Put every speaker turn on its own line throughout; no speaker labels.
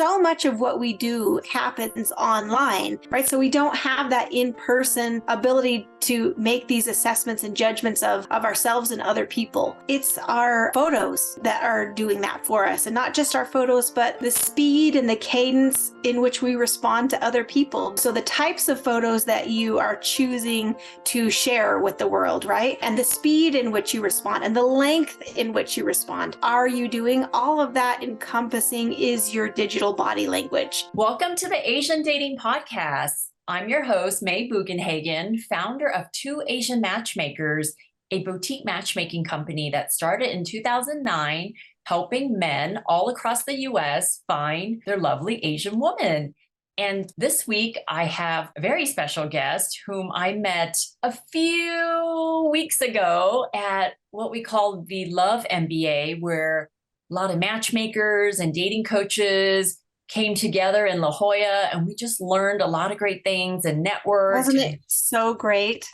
so much of what we do happens online, right? So we don't have that in-person ability to make these assessments and judgments of ourselves and other people. It's our photos that are doing that for us, and not just our photos, but the speed and the cadence in which we respond to other people. So the types of photos that you are choosing to share with the world, right? And the speed in which you respond and the length in which you respond. Are you doing all of that encompassing is your digital body language?
Welcome to the Asian Dating Podcast. I'm your host, May Bugenhagen, founder of Two Asian Matchmakers, a boutique matchmaking company that started in 2009, helping men all across the U.S. find their lovely Asian woman. And this week, I have a very special guest whom I met a few weeks ago at what we call the Love MBA, where a lot of matchmakers and dating coaches came together in La Jolla, and we just learned a lot of great things and networked.
Wasn't it so great?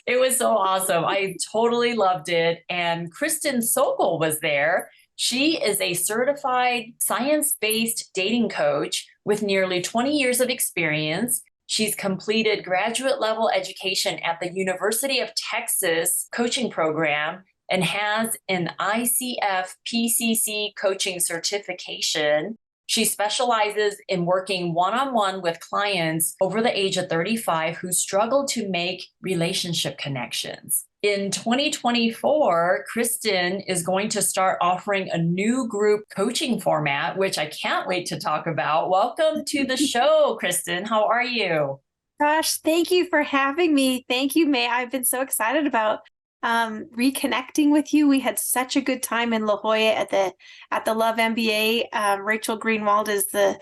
It was so awesome. I totally loved it. And Kristin Sokol was there. She is a certified science-based dating coach with nearly 20 years of experience. She's completed graduate level education at the University of Texas coaching program and has an ICF PCC Coaching Certification. She specializes in working one-on-one with clients over the age of 35 who struggle to make relationship connections. In 2024, Kristin is going to start offering a new group coaching format, which I can't wait to talk about. Welcome to the show, Kristin. How are you?
Gosh, thank you for having me. Thank you, May. I've been so excited about reconnecting with you. We had such a good time in La Jolla at the Love MBA. Rachel Greenwald is the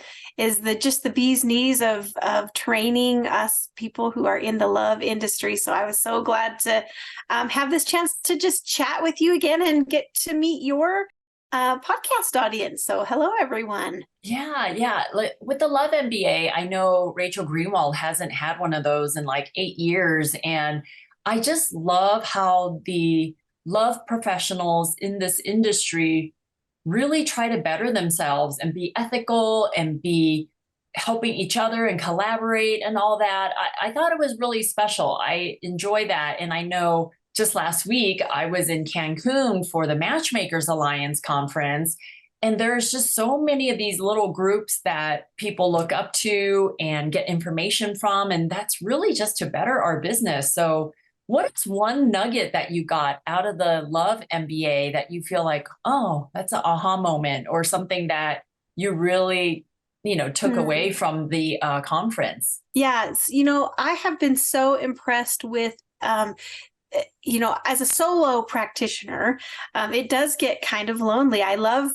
just the bee's knees of training us people who are in the love industry. So I was so glad to have this chance to just chat with you again and get to meet your podcast audience. So hello, everyone.
Yeah. With the Love MBA, I know Rachel Greenwald hasn't had one of those in like 8 years, and I just love how the love professionals in this industry really try to better themselves and be ethical and be helping each other and collaborate and all that. I thought it was really special. I enjoy that. And I know just last week I was in Cancun for the Matchmakers Alliance conference. And there's just so many of these little groups that people look up to and get information from. And that's really just to better our business. So what's one nugget that you got out of the Love MBA that you feel like, oh, that's an aha moment, or something that you really, took away from the conference?
Yes. I have been so impressed with, as a solo practitioner, it does get kind of lonely. I love,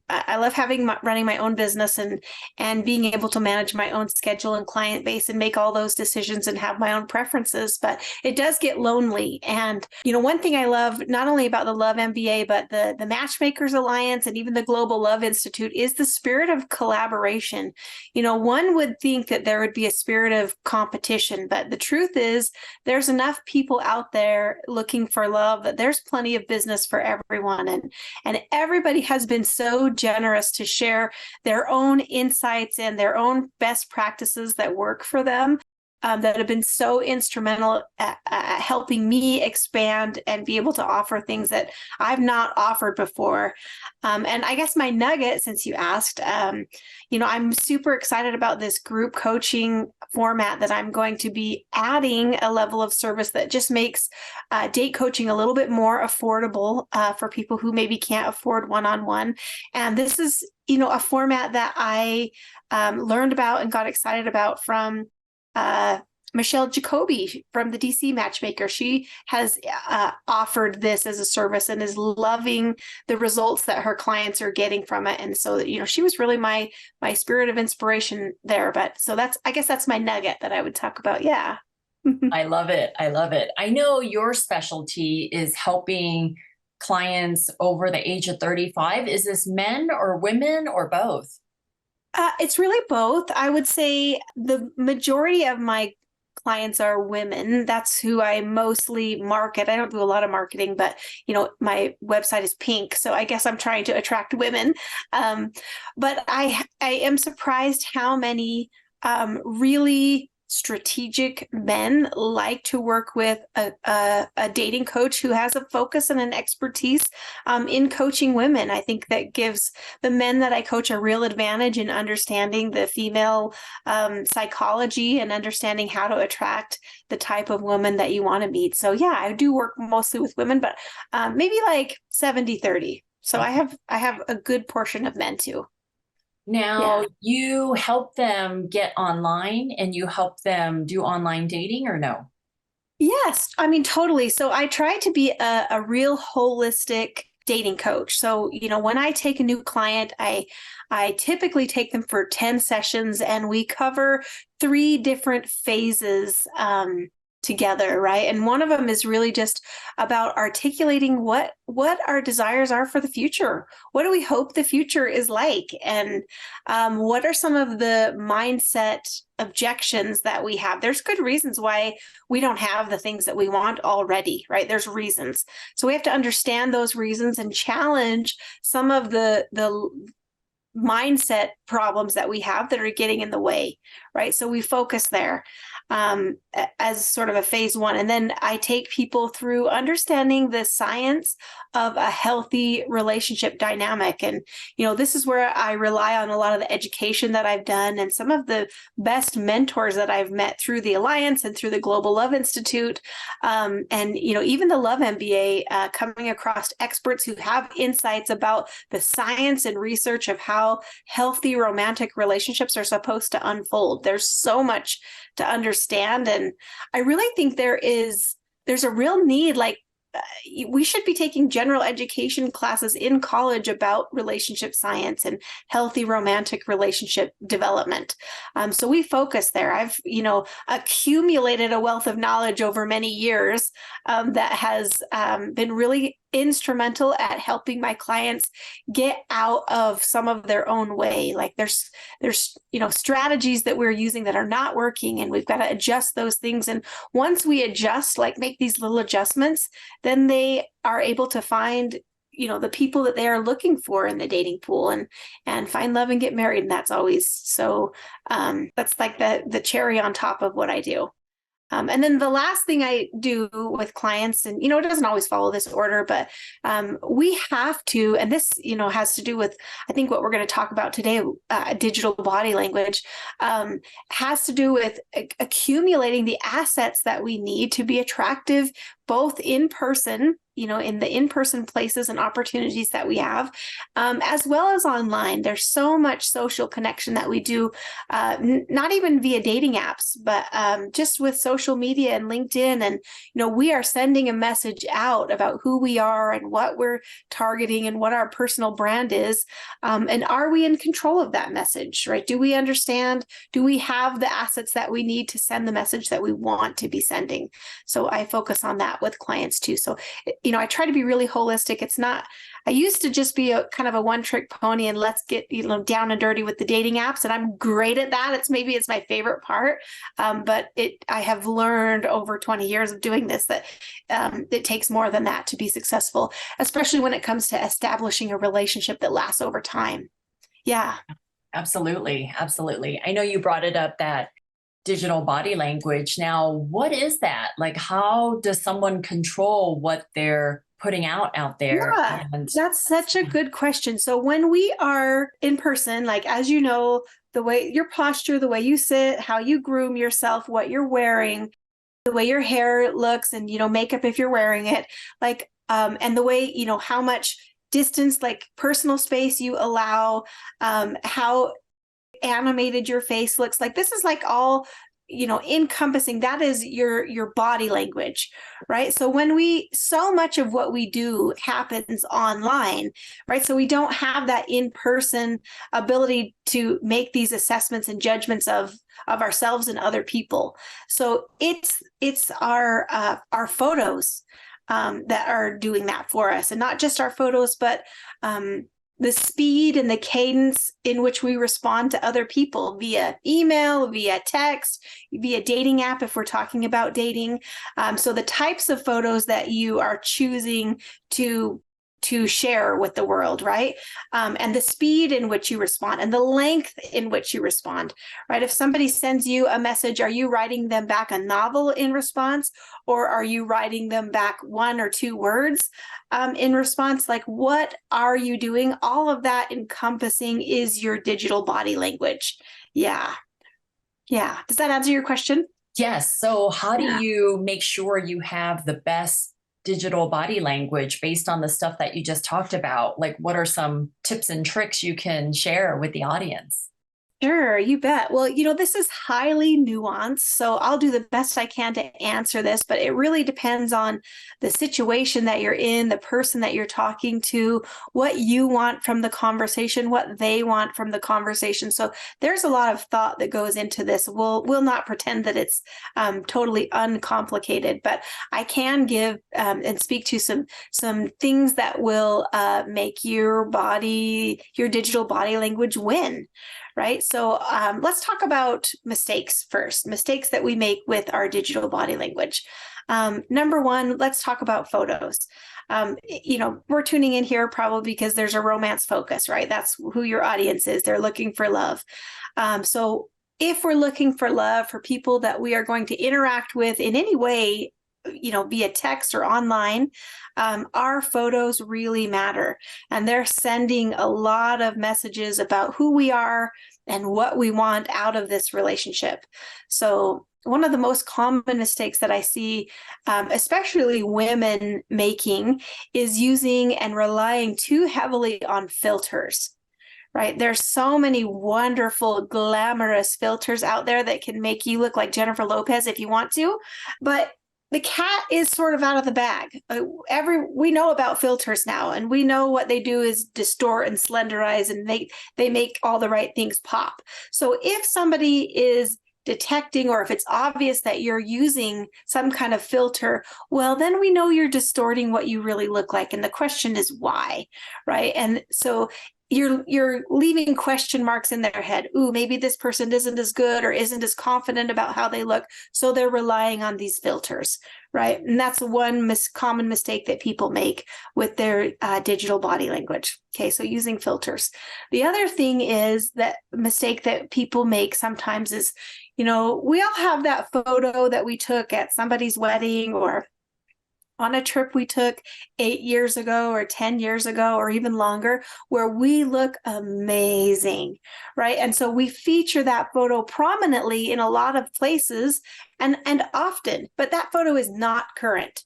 I love running my own business and being able to manage my own schedule and client base and make all those decisions and have my own preferences, but it does get lonely. And, one thing I love not only about the Love MBA, but the Matchmakers Alliance and even the Global Love Institute is the spirit of collaboration. One would think that there would be a spirit of competition, but the truth is there's enough people out there looking for love that there's plenty of business for everyone. And everybody has been so generous to share their own insights and their own best practices that work for them, that have been so instrumental at helping me expand and be able to offer things that I've not offered before. And I guess my nugget, since you asked, I'm super excited about this group coaching format that I'm going to be adding a level of service that just makes date coaching a little bit more affordable for people who maybe can't afford one-on-one. And this is, a format that I learned about and got excited about from Michelle Jacoby from the DC Matchmaker. She has offered this as a service and is loving the results that her clients are getting from it. And so, she was really my spirit of inspiration there. But so I guess that's my nugget that I would talk about. Yeah.
I love it. I know your specialty is helping clients over the age of 35. Is this men or women or both?
It's really both. I would say the majority of my clients are women. That's who I mostly market. I don't do a lot of marketing, but my website is pink, so I guess I'm trying to attract women. But I am surprised how many really strategic men like to work with a dating coach who has a focus and an expertise in coaching women. I think that gives the men that I coach a real advantage in understanding the female psychology and understanding how to attract the type of woman that you want to meet. So yeah, I do work mostly with women, but maybe like 70-30. So I have a good portion of men too.
Now,
Yeah.
you help them get online and you help them do online dating or no?
Yes, I mean, totally. So I try to be a real holistic dating coach. So, when I take a new client, I typically take them for 10 sessions and we cover 3 different phases together, right? And one of them is really just about articulating what our desires are for the future. What do we hope the future is like? And what are some of the mindset objections that we have? There's good reasons why we don't have the things that we want already, right? There's reasons. So we have to understand those reasons and challenge some of the mindset problems that we have that are getting in the way, right? So we focus there as sort of a phase 1. And then I take people through understanding the science of a healthy relationship dynamic. And, this is where I rely on a lot of the education that I've done and some of the best mentors that I've met through the Alliance and through the Global Love Institute. And, even the Love MBA, coming across experts who have insights about the science and research of how healthy romantic relationships are supposed to unfold. There's so much to understand. And I really think there's a real need, like we should be taking general education classes in college about relationship science and healthy romantic relationship development. So we focus there. I've, accumulated a wealth of knowledge over many years that has been really instrumental at helping my clients get out of some of their own way. Like there's strategies that we're using that are not working, and we've got to adjust those things. And once we adjust, like make these little adjustments, then they are able to find the people that they are looking for in the dating pool and find love and get married. And that's always so that's like the cherry on top of what I do. And then the last thing I do with clients, and, it doesn't always follow this order, but we have to, and this, has to do with, I think what we're going to talk about today, digital body language, has to do with accumulating the assets that we need to be attractive, both in person, in the in-person places and opportunities that we have, as well as online. There's so much social connection that we do, not even via dating apps, but just with social media and LinkedIn. And, we are sending a message out about who we are and what we're targeting and what our personal brand is. And are we in control of that message, right? Do we understand? Do we have the assets that we need to send the message that we want to be sending? So I focus on that with clients too. So, I try to be really holistic. It's not, I used to just be a kind of a one-trick pony and let's get, down and dirty with the dating apps. And I'm great at that. It's my favorite part. But I have learned over 20 years of doing this that it takes more than that to be successful, especially when it comes to establishing a relationship that lasts over time. Yeah.
Absolutely. Absolutely. I know you brought it up, that digital body language. Now, what is that? Like, how does someone control what they're putting out there?
Yeah,
And
that's such a good question. So when we are in person, like, as you know, the way your posture, the way you sit, how you groom yourself, what you're wearing, the way your hair looks, and, makeup if you're wearing it, like, and the way, how much distance, like personal space you allow, how animated your face looks like. This is like all encompassing. That is your body language, right? So so much of what we do happens online, right? So we don't have that in-person ability to make these assessments and judgments of ourselves and other people. So it's our photos that are doing that for us, and not just our photos, but the speed and the cadence in which we respond to other people via email, via text, via dating app, if we're talking about dating. So the types of photos that you are choosing to share with the world, right? And the speed in which you respond and the length in which you respond, right? If somebody sends you a message, are you writing them back a novel in response, or are you writing them back 1 or 2 words in response? Like, what are you doing? All of that encompassing is your digital body language. Yeah. Yeah. Does that answer your question?
Yes. So how do you make sure you have the best digital body language based on the stuff that you just talked about? Like, what are some tips and tricks you can share with the audience?
Sure, you bet. Well, this is highly nuanced, so I'll do the best I can to answer this, but it really depends on the situation that you're in, the person that you're talking to, what you want from the conversation, what they want from the conversation. So there's a lot of thought that goes into this. We'll not pretend that it's totally uncomplicated, but I can give and speak to some things that will make your digital body language win. Right. So let's talk about mistakes first, mistakes that we make with our digital body language. Number one, let's talk about photos. We're tuning in here probably because there's a romance focus, right? That's who your audience is. They're looking for love. So if we're looking for love for people that we are going to interact with in any way, via text or online, our photos really matter. And they're sending a lot of messages about who we are and what we want out of this relationship. So one of the most common mistakes that I see, especially women making, is using and relying too heavily on filters. Right. There's so many wonderful, glamorous filters out there that can make you look like Jennifer Lopez if you want to, but the cat is sort of out of the bag. We know about filters now, and we know what they do is distort and slenderize, and they make all the right things pop. So if somebody is detecting, or if it's obvious that you're using some kind of filter, well, then we know you're distorting what you really look like. And the question is why, right? And so you're leaving question marks in their head. Ooh, maybe this person isn't as good or isn't as confident about how they look. So they're relying on these filters, right? And that's one common mistake that people make with their digital body language. Okay, so using filters. The other thing is that mistake that people make sometimes is, we all have that photo that we took at somebody's wedding or on a trip we took 8 years ago or 10 years ago or even longer, where we look amazing, right? And so we feature that photo prominently in a lot of places and often, but that photo is not current.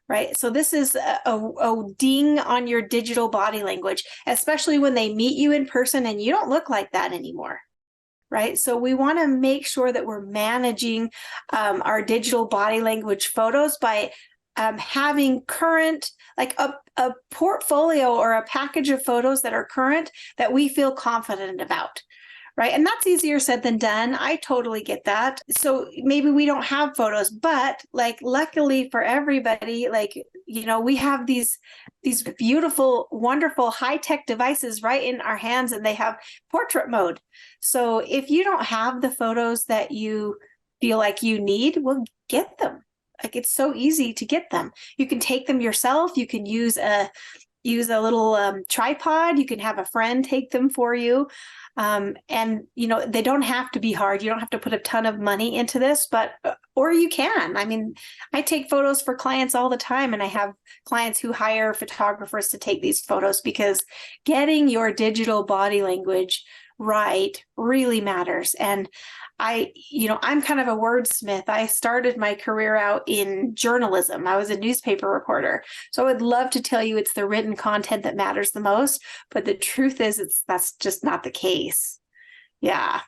Right. So this is a ding on your digital body language, especially when they meet you in person and you don't look like that anymore. Right. So we want to make sure that we're managing our digital body language photos by having current, like a portfolio or a package of photos that are current that we feel confident about. Right. And that's easier said than done. I totally get that. So maybe we don't have photos, but like, luckily for everybody, like, we have these beautiful, wonderful high-tech devices right in our hands, and they have portrait mode. So if you don't have the photos that you feel like you need, well, get them. Like, it's so easy to get them. You can take them yourself. You can use a little tripod. You can have a friend take them for you. And, they don't have to be hard. You don't have to put a ton of money into this, or you can. I mean, I take photos for clients all the time, and I have clients who hire photographers to take these photos because getting your digital body language right really matters. And I'm kind of a wordsmith. I started my career out in journalism. I was a newspaper reporter. So I would love to tell you it's the written content that matters the most, but the truth is that's just not the case. Yeah.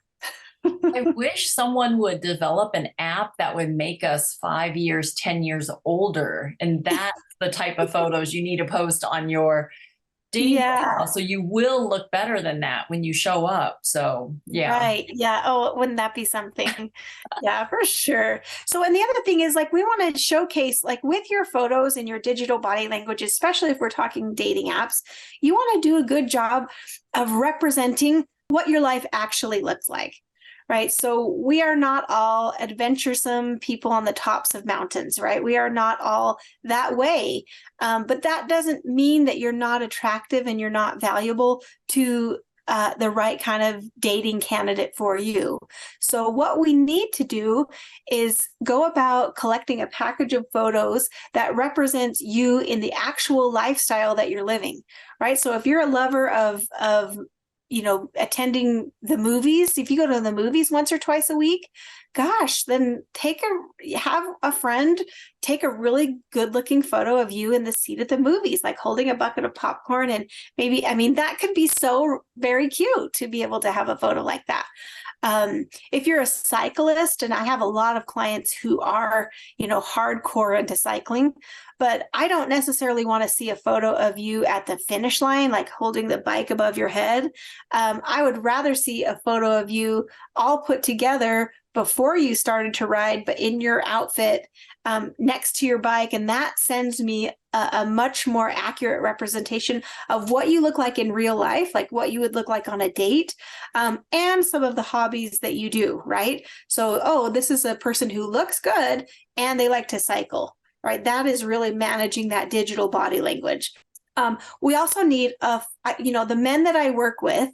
I wish someone would develop an app that would make us 5 years, 10 years older. And that's the type of photos you need to post on your dating
Yeah.
profile. So you will look better than that when you show up. So yeah.
Right. Yeah. Oh, wouldn't that be something? Yeah, for sure. So, and the other thing is like, we want to showcase, like, with your photos and your digital body language, especially if we're talking dating apps, you want to do a good job of representing what your life actually looks like. Right. So we are not all adventuresome people on the tops of mountains, right? We are not all that way. But that doesn't mean that you're not attractive and you're not valuable to the right kind of dating candidate for you. So what we need to do is go about collecting a package of photos that represents you in the actual lifestyle that you're living, right? So if you're a lover of attending the movies, if you go to the movies once or twice a week, gosh, then have a friend take a really good looking photo of you in the seat at the movies, like holding a bucket of popcorn. And maybe, I mean, that could be so very cute to be able to have a photo like that. If you're a cyclist, and I have a lot of clients who are, hardcore into cycling, but I don't necessarily want to see a photo of you at the finish line, like holding the bike above your head. I would rather see a photo of you all put together before you started to ride, but in your outfit next to your bike. And that sends me a much more accurate representation of what you look like in real life, like what you would look like on a date, and some of the hobbies that you do, right? So, oh, this is a person who looks good and they like to cycle, right? That is really managing that digital body language. We also need, the men that I work with,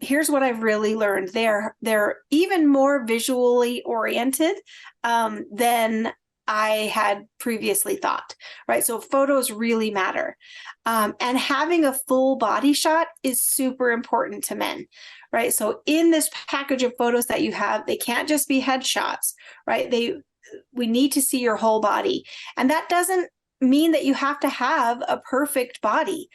here's what I've really learned. They're even more visually oriented than I had previously thought, right? So photos really matter. And having a full body shot is super important to men, right? So in this package of photos that you have, they can't just be headshots, right? We need to see your whole body. And that doesn't mean that you have to have a perfect body.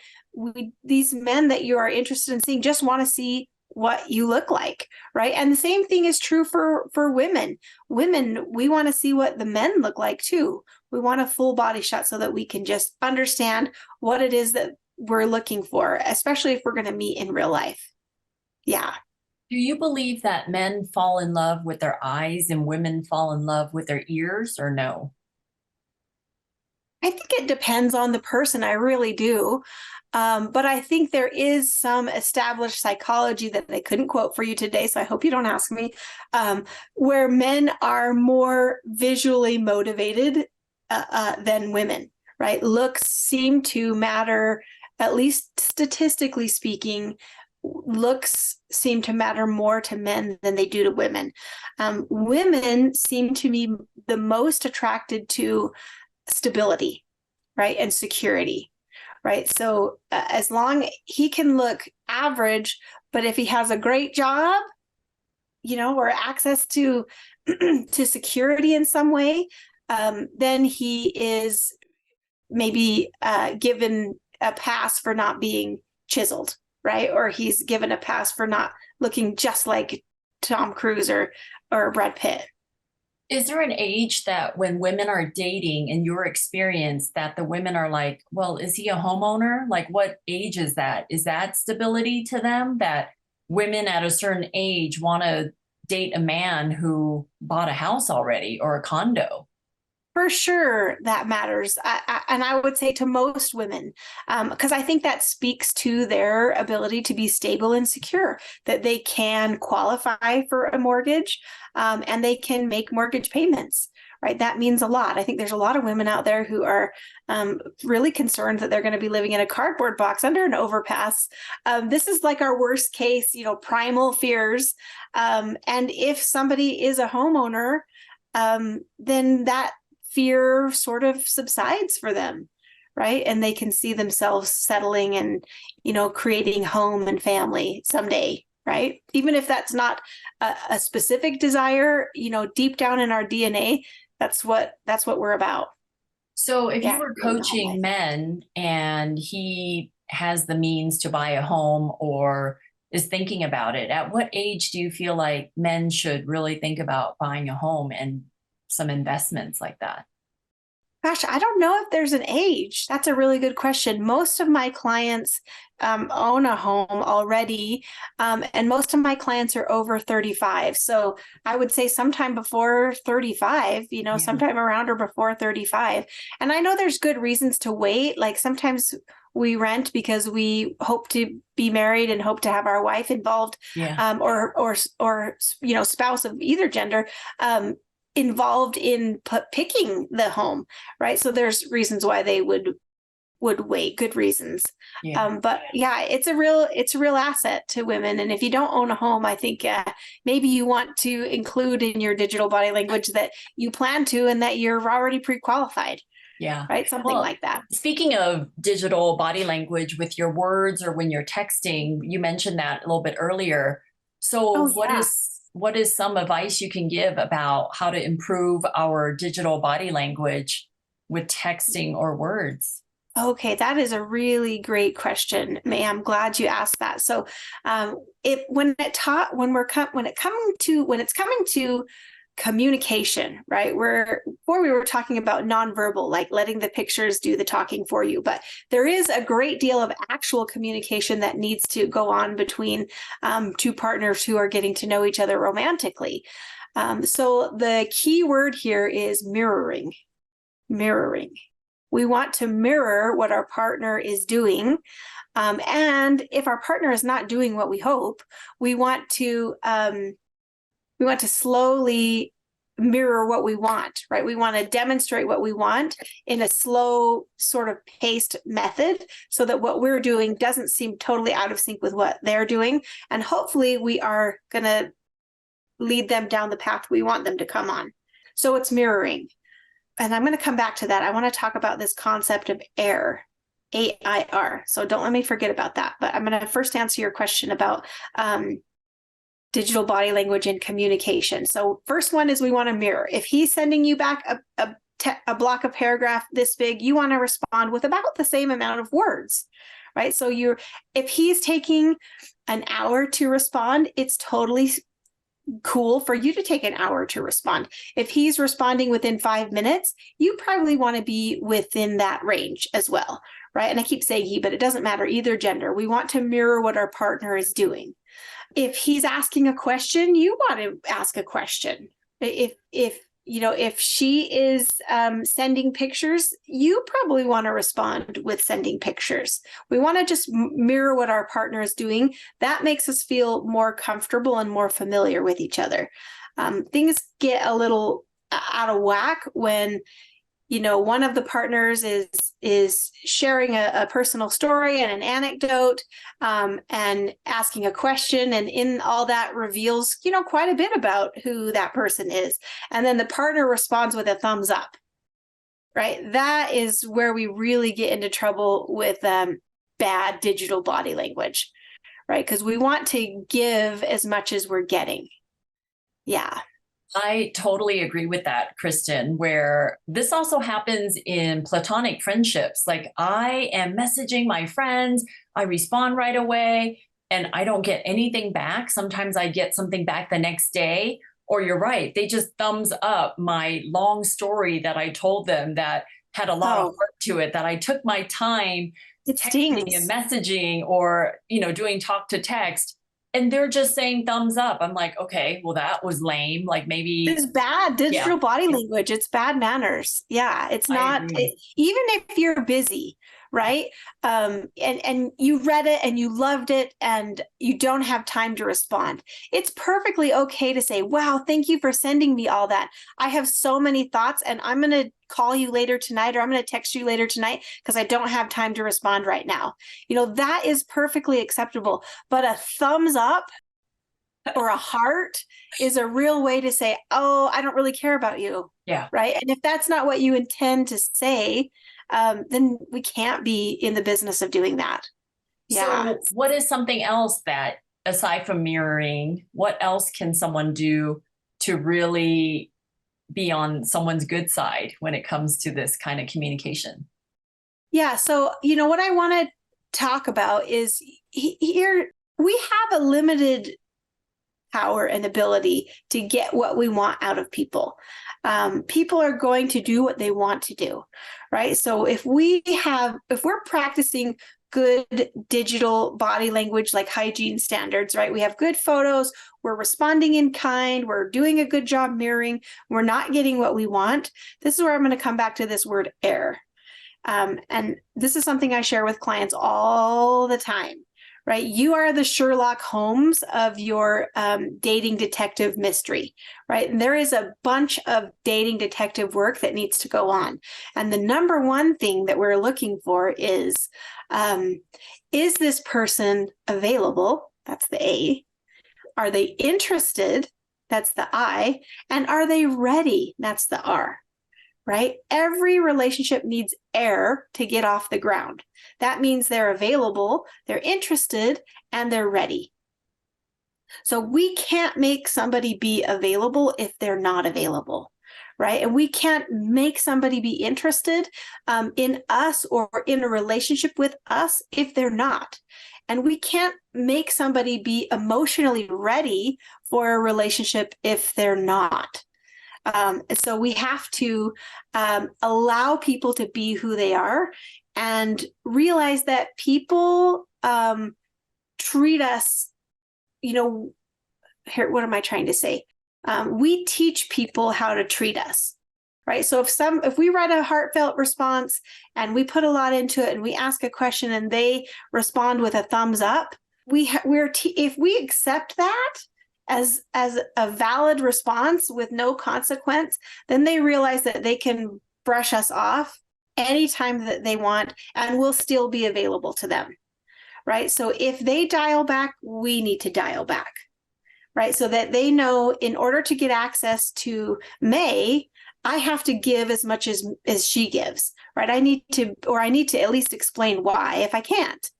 These men that you are interested in seeing just want to see what you look like, right? And the same thing is true for women. Women, we want to see what the men look like too. We want a full body shot so that we can just understand what it is that we're looking for, especially if we're going to meet in real life. Yeah.
Do you believe that men fall in love with their eyes and women fall in love with their ears, or no?
I think it depends on the person. I really do. But I think there is some established psychology that they couldn't quote for you today, so I hope you don't ask me, where men are more visually motivated than women, right? Looks seem to matter, at least statistically speaking. Looks seem to matter more to men than they do to women. Women seem to be the most attracted to stability, right? And security, right? So as long he can look average, but if he has a great job, or access to to security in some way, then he is maybe given a pass for not being chiseled, right? Or he's given a pass for not looking just like Tom Cruise or Brad Pitt.
Is there an age that when women are dating, in your experience, that the women are like, well, is he a homeowner? Like, what age is that? Is that stability to them, that women at a certain age want to date a man who bought a house already or a condo?
For sure, that matters. And I would say to most women, because I think that speaks to their ability to be stable and secure, that they can qualify for a mortgage, and they can make mortgage payments, right? That means a lot. I think there's a lot of women out there who are really concerned that they're going to be living in a cardboard box under an overpass. This is like our worst case, primal fears. And if somebody is a homeowner, then that fear sort of subsides for them, right? And they can see themselves settling and, creating home and family someday, right? Even if that's not a specific desire, deep down in our DNA, that's what we're about.
So if
Yeah,
you were coaching men and he has the means to buy a home or is thinking about it, at what age do you feel like men should really think about buying a home and some investments like that?
Gosh, I don't know if there's an age. That's a really good question. Most of my clients own a home already, and most of my clients are over 35. So I would say sometime before 35, sometime around or before 35. And I know there's good reasons to wait. Like sometimes we rent because we hope to be married and hope to have our wife involved, or spouse of either gender. Involved in picking the home, right? So there's reasons why they would wait, good reasons. But yeah, it's a real asset to women. And if you don't own a home, I think maybe you want to include in your digital body language that you plan to and that you're already pre-qualified.
Yeah.
Right. Something like that.
Speaking of digital body language with your words or when you're texting, you mentioned that a little bit earlier. So what is some advice you can give about how to improve our digital body language with texting or words?
Okay, that is a really great question, May. I'm glad you asked that. So, when it's coming to communication, right? Before we were talking about nonverbal, like letting the pictures do the talking for you, but there is a great deal of actual communication that needs to go on between two partners who are getting to know each other romantically. So the key word here is mirroring. Mirroring. We want to mirror what our partner is doing. And if our partner is not doing what we hope, we want to slowly mirror what we want, right? We want to demonstrate what we want in a slow sort of paced method so that what we're doing doesn't seem totally out of sync with what they're doing. And hopefully we are going to lead them down the path we want them to come on. So it's mirroring. And I'm going to come back to that. I want to talk about this concept of AIR, AIR. So don't let me forget about that. But I'm going to first answer your question about digital body language and communication. So first one is we want to mirror. If he's sending you back a block of paragraph this big, you want to respond with about the same amount of words, right? So if he's taking an hour to respond, it's totally cool for you to take an hour to respond. If he's responding within 5 minutes, you probably want to be within that range as well, right? And I keep saying he, but it doesn't matter either gender. We want to mirror what our partner is doing. If he's asking a question, you want to ask a question. If she is sending pictures, you probably want to respond with sending pictures. We want to just mirror what our partner is doing. That makes us feel more comfortable and more familiar with each other. Things get a little out of whack when one of the partners is sharing a personal story and an anecdote, and asking a question, and in all that reveals quite a bit about who that person is, and then the partner responds with a thumbs up, right? That is where we really get into trouble with bad digital body language, right? Because we want to give as much as we're getting. Yeah.
I totally agree with that, Kristin, where this also happens in platonic friendships. Like I am messaging my friends, I respond right away, and I don't get anything back. Sometimes I get something back the next day, or you're right, they just thumbs up my long story that I told them that had a lot of work to it, that I took my time texting and messaging or, doing talk to text. And they're just saying thumbs up. I'm like, okay, well, that was lame. Like maybe
it's bad digital body language. It's bad manners. Yeah, it's not, even if you're busy, right? And you read it and you loved it and you don't have time to respond. It's perfectly okay to say, wow, thank you for sending me all that. I have so many thoughts and I'm going to call you later tonight, or I'm going to text you later tonight because I don't have time to respond right now. That is perfectly acceptable. But a thumbs up or a heart is a real way to say, oh, I don't really care about you.
Yeah.
Right. And if that's not what you intend to say, then we can't be in the business of doing that. Yeah.
So what is something else that, aside from mirroring, what else can someone do to really be on someone's good side when it comes to this kind of communication?
Yeah. So, what I want to talk about is here we have a limited power and ability to get what we want out of people. People are going to do what they want to do, right? So if we're practicing good digital body language, like hygiene standards, right? We have good photos, we're responding in kind, we're doing a good job mirroring, we're not getting what we want. This is where I'm going to come back to this word err. And this is something I share with clients all the time, right? You are the Sherlock Holmes of your dating detective mystery, right? And there is a bunch of dating detective work that needs to go on. And the number one thing that we're looking for is this person available? That's the A. Are they interested? That's the I. And are they ready? That's the R. Right? Every relationship needs air to get off the ground. That means they're available, they're interested, and they're ready. So we can't make somebody be available if they're not available, right? And we can't make somebody be interested in us or in a relationship with us if they're not. And we can't make somebody be emotionally ready for a relationship if they're not. So we have to allow people to be who they are and realize that people treat us, here, what am I trying to say? We teach people how to treat us, right? So if we write a heartfelt response and we put a lot into it and we ask a question and they respond with a thumbs up, if we accept that as a valid response with no consequence, then they realize that they can brush us off anytime that they want, and we'll still be available to them, right? So if they dial back, we need to dial back, right? So that they know in order to get access to May, I have to give as much as she gives, right? I need to at least explain why if I can't,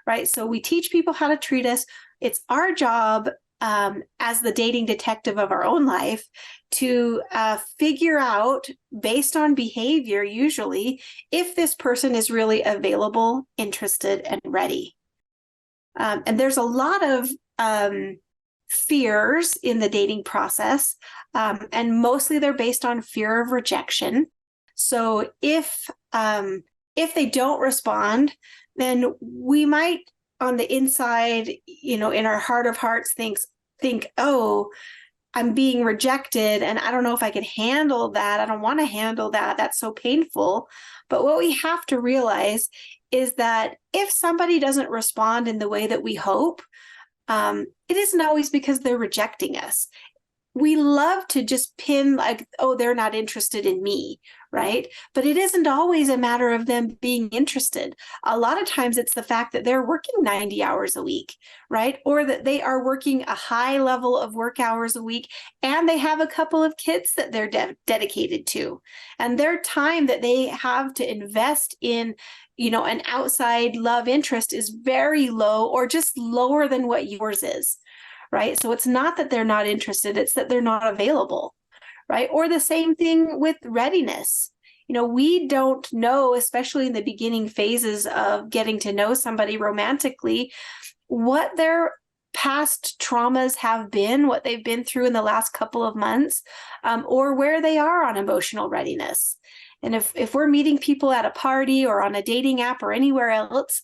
right? So we teach people how to treat us. It's our job as the dating detective of our own life to figure out, based on behavior usually, if this person is really available, interested, and ready. And there's a lot of fears in the dating process, and mostly they're based on fear of rejection. So if they don't respond, then we might, on the inside, in our heart of hearts, think, oh, I'm being rejected and I don't know if I can handle that. I don't want to handle that. That's so painful. But what we have to realize is that if somebody doesn't respond in the way that we hope, it isn't always because they're rejecting us. We love to just pin like, oh, they're not interested in me, right? But it isn't always a matter of them being interested. A lot of times it's the fact that they're working 90 hours a week, right? Or that they are working a high level of work hours a week and they have a couple of kids that they're dedicated to. And their time that they have to invest in, an outside love interest is very low or just lower than what yours is. Right? So it's not that they're not interested, it's that they're not available, right? Or the same thing with readiness. We don't know, especially in the beginning phases of getting to know somebody romantically, what their past traumas have been, what they've been through in the last couple of months, or where they are on emotional readiness. And if we're meeting people at a party or on a dating app or anywhere else,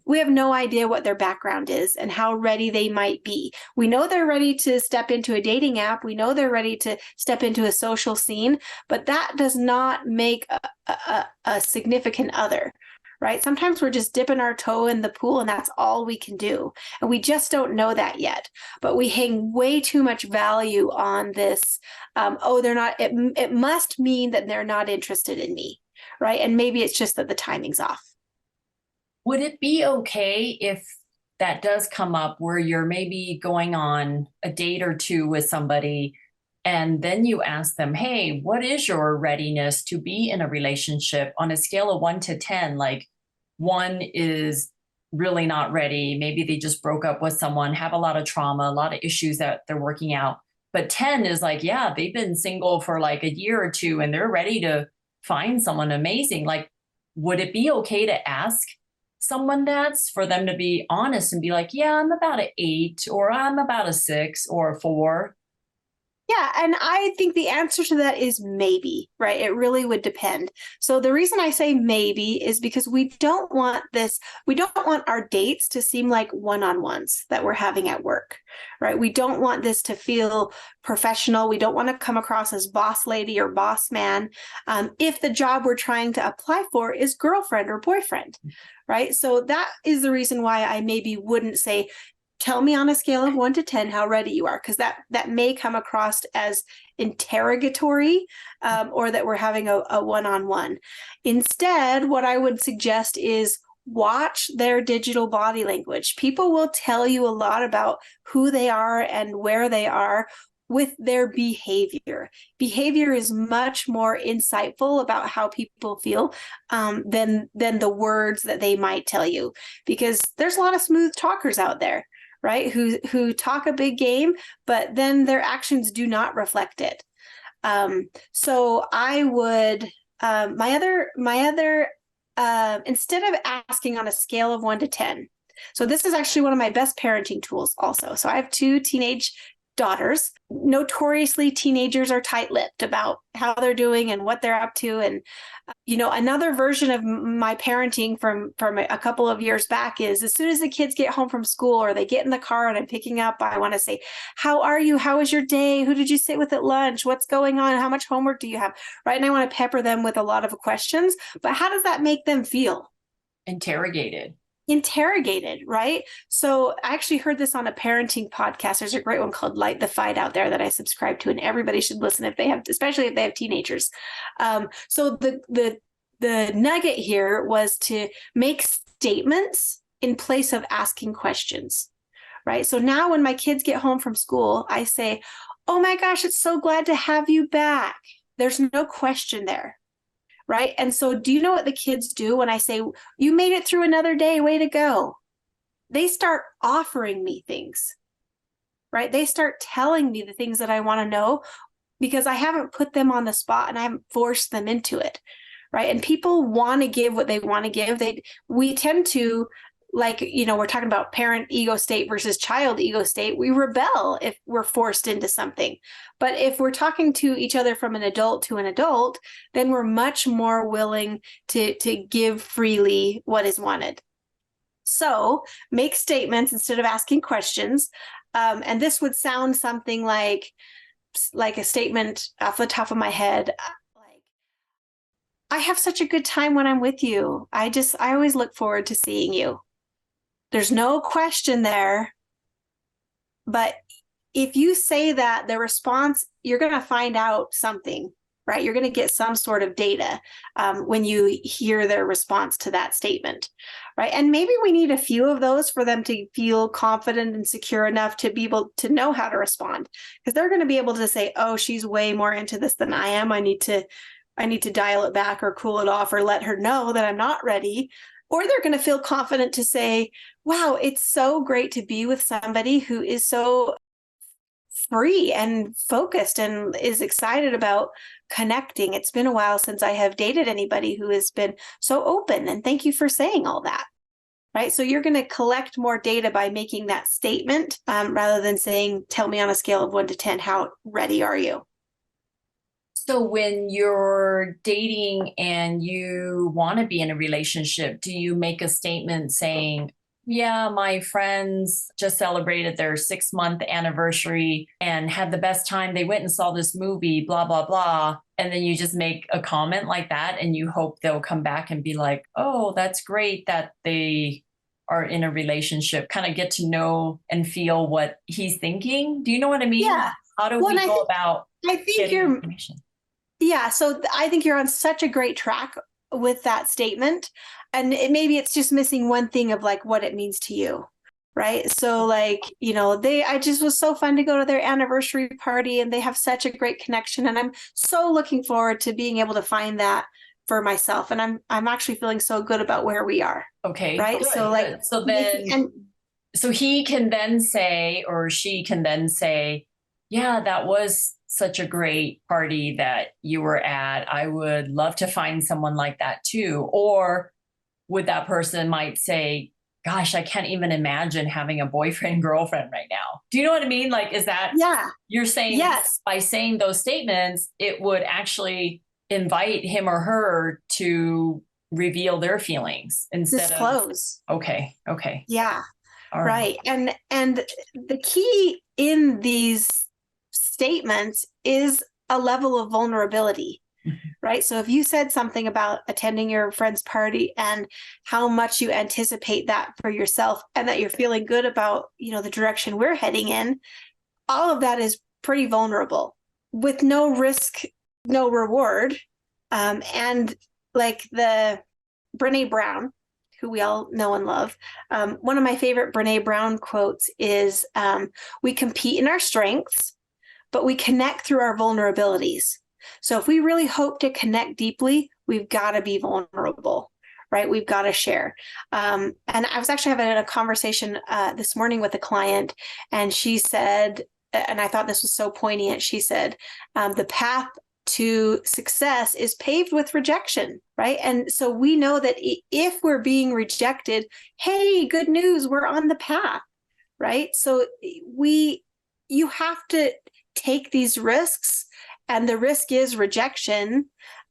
we have no idea what their background is and how ready they might be. We know they're ready to step into a dating app. We know they're ready to step into a social scene, but that does not make a significant other, right? Sometimes we're just dipping our toe in the pool and that's all we can do. And we just don't know that yet, but we hang way too much value on this. They're not, it must mean that they're not interested in me, right? And maybe it's just that the timing's off.
Would it be okay if that does come up where you're maybe going on a date or two with somebody and then you ask them, hey, what is your readiness to be in a relationship on a scale of 1 to 10? Like 1 is really not ready. Maybe they just broke up with someone, have a lot of trauma, a lot of issues that they're working out. But 10 is like, yeah, they've been single for like a year or two and they're ready to find someone amazing. Like, would it be okay to ask someone that's for them to be honest and be like, yeah, I'm about an 8 or I'm about a 6 or a 4?
Yeah, and I think the answer to that is maybe, right? It really would depend. So the reason I say maybe is because we don't want our dates to seem like one-on-ones that we're having at work, right? We don't want this to feel professional. We don't want to come across as boss lady or boss man. If the job we're trying to apply for is girlfriend or boyfriend, right? So that is the reason why I maybe wouldn't say, tell me on a scale of 1 to 10 how ready you are, because that may come across as interrogatory, or that we're having a one-on-one. Instead, what I would suggest is watch their digital body language. People will tell you a lot about who they are and where they are with their behavior. Behavior is much more insightful about how people feel, than the words that they might tell you, because there's a lot of smooth talkers out there, right? Who talk a big game, but then their actions do not reflect it. So I would, my other instead of asking on a scale of 1 to 10. So this is actually one of my best parenting tools also. So I have 2 teenage daughters. Notoriously, teenagers are tight-lipped about how they're doing and what they're up to. And another version of my parenting from a couple of years back is, as soon as the kids get home from school or they get in the car and I'm picking up, I want to say, how are you? How was your day? Who did you sit with at lunch? What's going on? How much homework do you have? Right. And I want to pepper them with a lot of questions, but how does that make them feel? Interrogated, right? So I actually heard this on a parenting podcast. There's a great one called Light the Fight out there that I subscribe to, and everybody should listen if they have, especially if they have teenagers. So the nugget here was to make statements in place of asking questions, right? So now when my kids get home from school, I say, "Oh my gosh, it's so glad to have you back." There's no question there. Right. And so do you know what the kids do when I say, "You made it through another day, way to go"? They start offering me things, right? They start telling me the things that I want to know, because I haven't put them on the spot and I haven't forced them into it. Right. And people want to give what they want to give. We tend to, like, we're talking about parent ego state versus child ego state. We rebel if we're forced into something. But if we're talking to each other from an adult to an adult, then we're much more willing to give freely what is wanted. So make statements instead of asking questions. And this would sound something like a statement off the top of my head, like, "I have such a good time when I'm with you. I always look forward to seeing you." There's no question there. But if you say that, the response, you're going to find out something, right? You're going to get some sort of data when you hear their response to that statement, right? And maybe we need a few of those for them to feel confident and secure enough to be able to know how to respond, because they're going to be able to say, "Oh, she's way more into this than I am. I need to dial it back or cool it off or let her know that I'm not ready." Or they're going to feel confident to say, "Wow, it's so great to be with somebody who is so free and focused and is excited about connecting. It's been a while since I have dated anybody who has been so open. And thank you for saying all that." Right. So you're going to collect more data by making that statement, rather than saying, "Tell me on a scale of 1 to 10, how ready are you?"
So when you're dating and you want to be in a relationship, do you make a statement saying, "Yeah, my friends just celebrated their 6-month anniversary and had the best time. They went and saw this movie, blah, blah, blah." And then you just make a comment like that and you hope they'll come back and be like, "Oh, that's great that they are in a relationship," kind of get to know and feel what he's thinking. Do you know what I mean?
Yeah.
How do
Well,
we go about
I think
getting
you're,
information?
yeah. So I think you're on such a great track with that statement. And maybe it's just missing one thing of like what it means to you. Right. So like, I just was so fun to go to their anniversary party and they have such a great connection. And I'm so looking forward to being able to find that for myself. And I'm actually feeling so good about where we are.
Okay.
Right.
Good,
So like,
good. So then, so he can then say, or she can then say, "Yeah, that was such a great party that you were at. I would love to find someone like that too." Or would that person might say, gosh, I can't even imagine having a boyfriend, girlfriend right now. Do you know what I mean? Like, is that,
Yeah.
you're saying
Yes.
by saying those statements, it would actually invite him or her to reveal their feelings instead
Disclose.
of, okay.
Yeah.
All right.
Right. And the key in these statements is a level of vulnerability. Right. So if you said something about attending your friend's party and how much you anticipate that for yourself and that you're feeling good about, the direction we're heading in, all of that is pretty vulnerable with no risk, no reward. And like the Brene Brown, who we all know and love, one of my favorite Brene Brown quotes is, we compete in our strengths, but we connect through our vulnerabilities. So if we really hope to connect deeply, we've got to be vulnerable, right? We've got to share. And I was actually having a conversation this morning with a client, and she said, and I thought this was so poignant, she said, the path to success is paved with rejection, right? And so we know that if we're being rejected, hey, good news, we're on the path, right? So you have to take these risks, and the risk is rejection,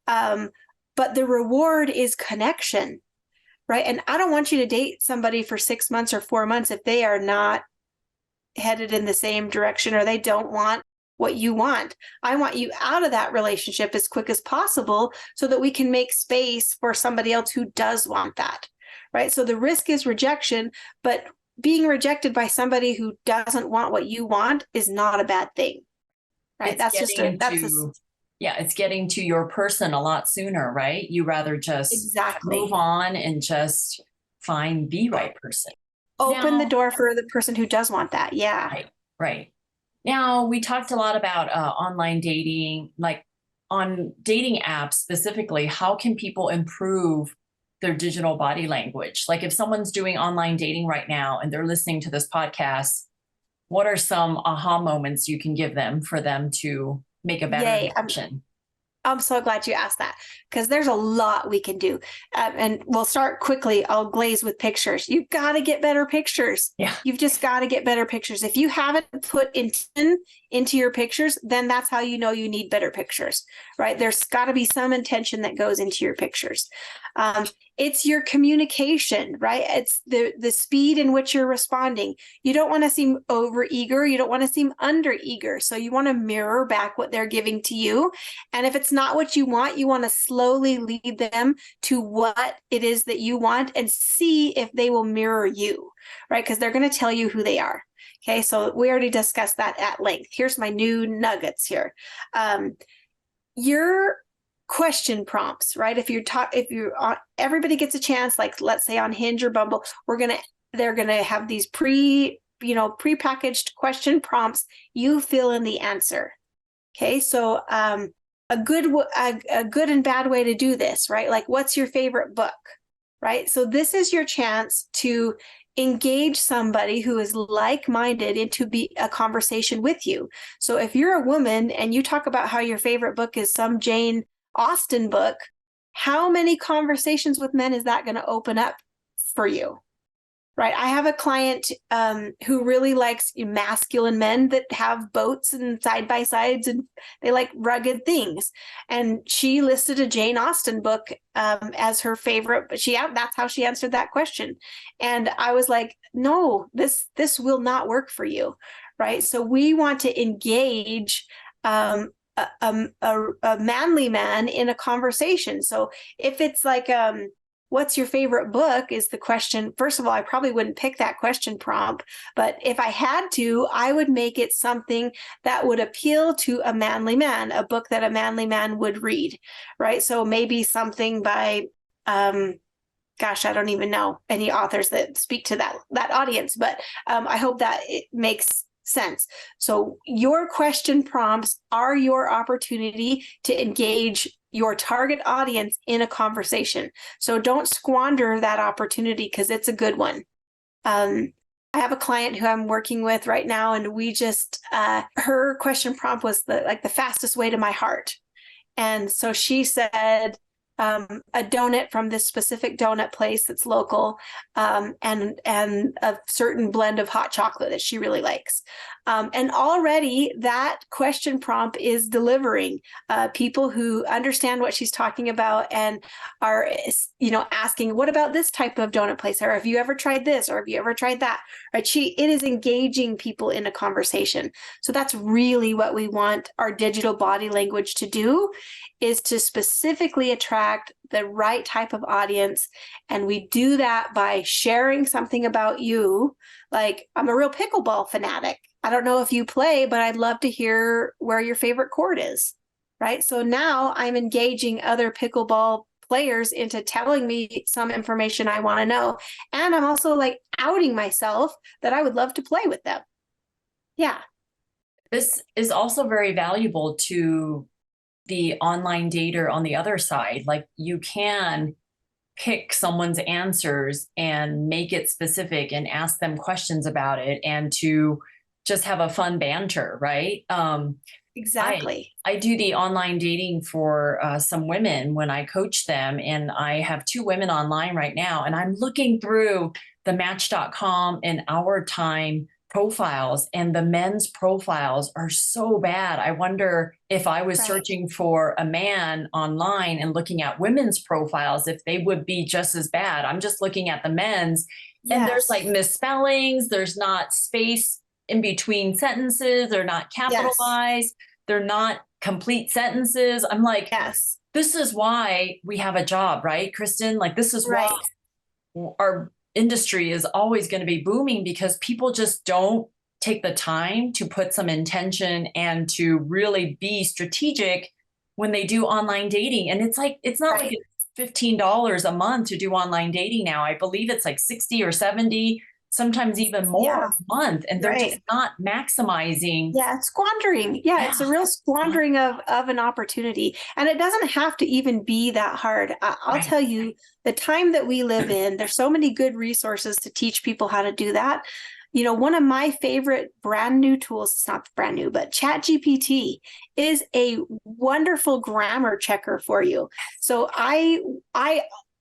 but the reward is connection, right? And I don't want you to date somebody for 6 months or 4 months if they are not headed in the same direction or they don't want what you want. I want you out of that relationship as quick as possible so that we can make space for somebody else who does want that, right? So the risk is rejection, but being rejected by somebody who doesn't want what you want is not a bad thing. Right.
It's getting to your person a lot sooner, right? You rather just
exactly
move on and just find the right person.
Open the door for the person who does want that. Yeah.
Right. Now, we talked a lot about online dating, like on dating apps specifically. How can people improve their digital body language? Like if someone's doing online dating right now and they're listening to this podcast, what are some aha moments you can give them for them to make a better decision?
I'm so glad you asked that, because there's a lot we can do. And we'll start quickly. I'll glaze with pictures. You've got to get better pictures.
Yeah.
You've just got to get better pictures. If you haven't put intention into your pictures, then that's how you know you need better pictures, right? There's got to be some intention that goes into your pictures. It's your communication, right? It's the speed in which you're responding. You don't want to seem over eager. You don't want to seem under eager. So you want to mirror back what they're giving to you. And if it's not what you want to slowly lead them to what it is that you want and see if they will mirror you, right? Because they're going to tell you who they are. Okay. So we already discussed that at length. Here's my new nuggets here. Your question prompts, right? If you're on, everybody gets a chance, like let's say on Hinge or Bumble, they're going to have these prepackaged question prompts. You fill in the answer. Okay. So, a good and bad way to do this, right? Like, what's your favorite book, right? So this is your chance to engage somebody who is like-minded into a conversation with you. So if you're a woman and you talk about how your favorite book is some Jane Austen book, how many conversations with men is that going to open up for you? Right. I have a client who really likes masculine men that have boats and side by sides, and they like rugged things. And she listed a Jane Austen book as her favorite. But that's how she answered that question. And I was like, no, this will not work for you. Right. So we want to engage a manly man in a conversation. So if it's like what's your favorite book is the question. First of all, I probably wouldn't pick that question prompt, but if I had to, I would make it something that would appeal to a manly man, a book that a manly man would read, right? So maybe something by, I don't even know any authors that speak to that audience, but I hope that it makes sense. So your question prompts are your opportunity to engage your target audience in a conversation. So don't squander that opportunity because it's a good one. I have a client who I'm working with right now, and we just, her question prompt was the fastest way to my heart. And so she said, a donut from this specific donut place that's local, and a certain blend of hot chocolate that she really likes. And already that question prompt is delivering people who understand what she's talking about and are, asking, what about this type of donut place? Or have you ever tried this? Or have you ever tried that? Right? It is engaging people in a conversation. So that's really what we want our digital body language to do, is to specifically attract the right type of audience. And we do that by sharing something about you. Like, I'm a real pickleball fanatic. I don't know if you play, but I'd love to hear where your favorite court is. Right. So now I'm engaging other pickleball players into telling me some information I want to know. And I'm also like outing myself that I would love to play with them. Yeah.
This is also very valuable to the online dater on the other side. Like, you can pick someone's answers and make it specific and ask them questions about it, and to just have a fun banter, right?
Exactly.
I do the online dating for some women when I coach them, and I have 2 women online right now, and I'm looking through the Match.com and Our Time profiles, and the men's profiles are so bad. I wonder if I was searching for a man online and looking at women's profiles, if they would be just as bad. I'm just looking at the men's, and there's like misspellings, there's not space in between sentences, they're not capitalized, they're not complete sentences. I'm like, this is why we have a job, right, Kristin? Like, this is why our industry is always going to be booming, because people just don't take the time to put some intention and to really be strategic when they do online dating. And it's like, it's not like it's $15 a month to do online dating now. I believe it's like 60 or 70, sometimes even more a month. And they're just not maximizing.
Squandering. It's a real squandering of an opportunity. And it doesn't have to even be that hard. I'll tell you, the time that we live in, there's so many good resources to teach people how to do that. One of my favorite brand new tools, it's not brand new, but ChatGPT is a wonderful grammar checker for you. So I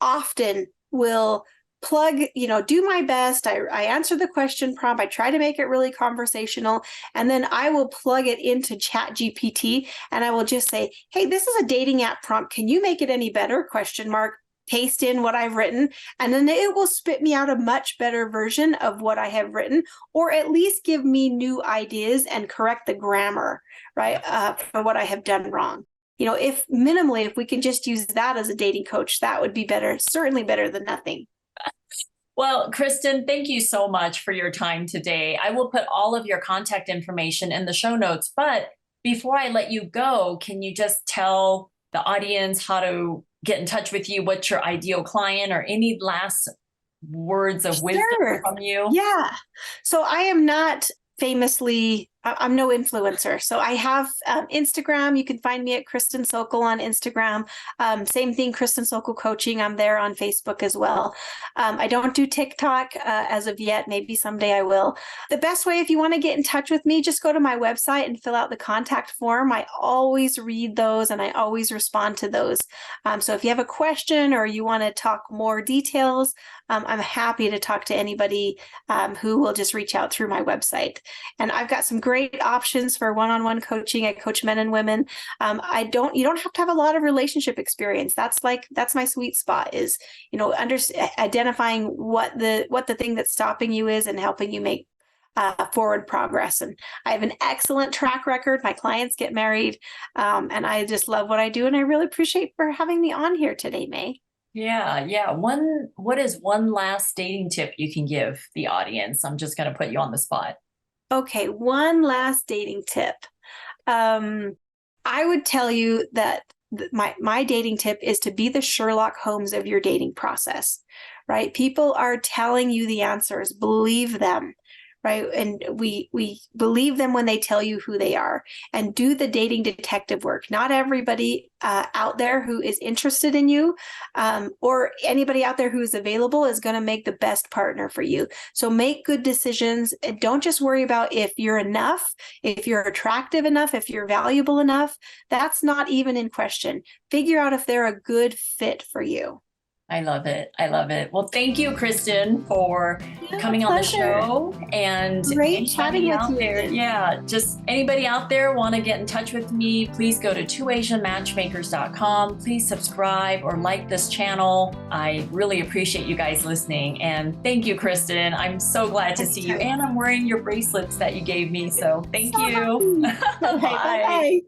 often will plug, do my best. I answer the question prompt. I try to make it really conversational. And then I will plug it into ChatGPT, and I will just say, hey, this is a dating app prompt. Can you make it any better? ? Paste in what I've written. And then it will spit me out a much better version of what I have written, or at least give me new ideas and correct the grammar, right? For what I have done wrong. If we can just use that as a dating coach, that would be better. Certainly better than nothing.
Well, Kristin, thank you so much for your time today. I will put all of your contact information in the show notes, but before I let you go, can you just tell the audience how to get in touch with you? What's your ideal client, or any last words of wisdom from you?
Yeah. So I am not famously, I'm no influencer. So I have Instagram. You can find me at Kristin Sokol on Instagram. Same thing, Kristin Sokol Coaching. I'm there on Facebook as well. I don't do TikTok as of yet. Maybe someday I will. The best way, if you want to get in touch with me, just go to my website and fill out the contact form. I always read those and I always respond to those. So if you have a question or you want to talk more details, I'm happy to talk to anybody who will just reach out through my website. And I've got some great options for one-on-one coaching. I coach men and women. You don't have to have a lot of relationship experience. That's my sweet spot, is, identifying what the thing that's stopping you is and helping you make forward progress. And I have an excellent track record. My clients get married, and I just love what I do. And I really appreciate for having me on here today, May.
Yeah. What is one last dating tip you can give the audience? I'm just going to put you on the spot.
Okay, one last dating tip. I would tell you that my dating tip is to be the Sherlock Holmes of your dating process, right? People are telling you the answers, believe them, right? And we believe them when they tell you who they are, and do the dating detective work. Not everybody out there who is interested in you, or anybody out there who is available, is going to make the best partner for you. So make good decisions, and don't just worry about if you're enough, if you're attractive enough, if you're valuable enough. That's not even in question. Figure out if they're a good fit for you.
I love it. I love it. Well, thank you, Kristin, for coming on the show. And
great chatting with you
there,
again.
yeah, just anybody out there want to get in touch with me, please go to twoasianmatchmakers.com. Please subscribe or like this channel. I really appreciate you guys listening. And thank you, Kristin. I'm so glad to see you. And I'm wearing your bracelets that you gave me. So thank you.
Bye.